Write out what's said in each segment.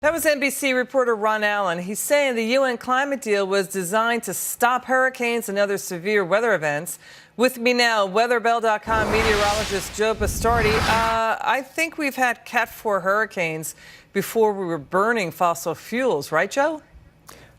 That was NBC reporter Ron Allen. He's saying the UN climate deal was designed to stop hurricanes and other severe weather events. With me now, weatherbell.com meteorologist Joe Bastardi. I think we've had Cat 4 hurricanes before we were burning fossil fuels, right, Joe?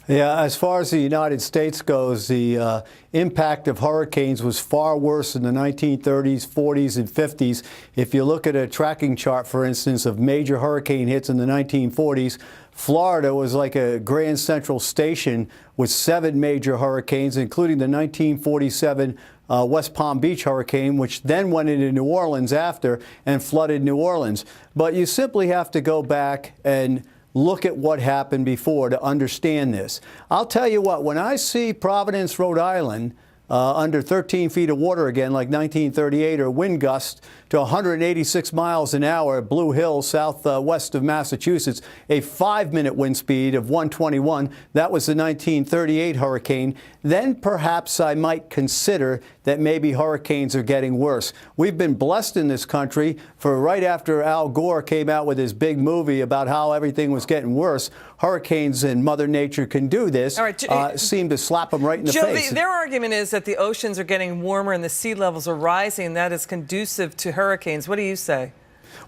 Yeah, as far as the United States goes, the impact of hurricanes was far worse in the 1930s, 40s, and 50s. If you look at a tracking chart, for instance, of major hurricane hits in the 1940s, Florida was like a Grand Central Station with 7 major hurricanes, including the 1947 West Palm Beach hurricane, which then went into New Orleans after and flooded New Orleans. But you simply have to go back and look at what happened before to understand this. I'll tell you what, when I see Providence, Rhode Island, under 13 feet of water again, like 1938, or wind gusts to 186 miles an hour at Blue Hill, southwest of Massachusetts, a 5-minute wind speed of 121. That was the 1938 hurricane. Then perhaps I might consider that maybe hurricanes are getting worse. We've been blessed in this country for right after Al Gore came out with his big movie about how everything was getting worse. Hurricanes and Mother Nature can do this. All right, seem to slap them right in the Joe, face. Their argument is that the oceans are getting warmer and the sea levels are rising. That is conducive to hurricanes. What do you say?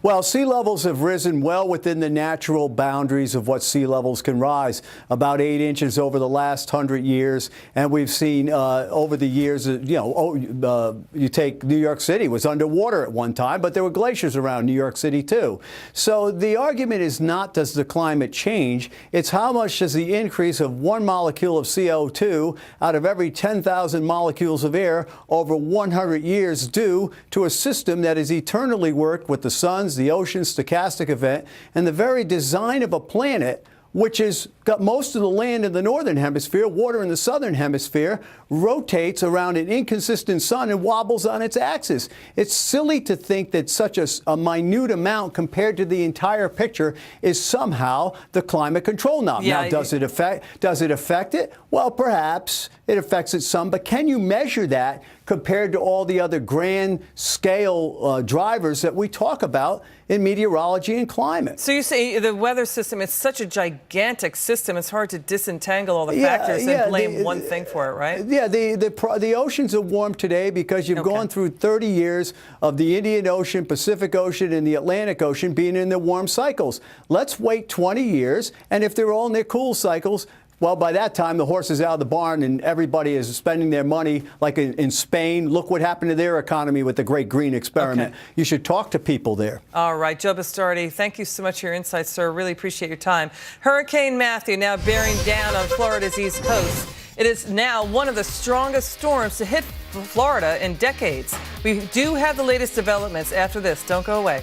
Well, sea levels have risen well within the natural boundaries of what sea levels can rise, about 8 inches over the last 100 years. And we've seen over the years, you take New York City was underwater at one time, but there were glaciers around New York City too. So the argument is not does the climate change, it's how much does the increase of 1 molecule of CO2 out of every 10,000 molecules of air over 100 years do to a system that has eternally worked with the sun, the ocean, stochastic event, and the very design of a planet which has got most of the land in the northern hemisphere, water in the southern hemisphere, rotates around an inconsistent sun and wobbles on its axis. It's silly to think that such a minute amount compared to the entire picture is somehow the climate control knob. Yeah, now, does it affect it? Well, perhaps it affects it some, but can you measure that compared to all the other grand scale drivers that we talk about in meteorology and climate? So you say the weather system, it's such a gigantic system, it's hard to disentangle all the factors and blame one thing for it, right? Yeah, the oceans are warm today because you've gone through 30 years of the Indian Ocean, Pacific Ocean, and the Atlantic Ocean being in their warm cycles. Let's wait 20 years, and if they're all in their cool cycles, well, by that time, the horse is out of the barn and everybody is spending their money, like in Spain. Look what happened to their economy with the Great Green Experiment. Okay. You should talk to people there. All right, Joe Bastardi, thank you so much for your insights, sir. Really appreciate your time. Hurricane Matthew now bearing down on Florida's East Coast. It is now one of the strongest storms to hit Florida in decades. We do have the latest developments after this. Don't go away.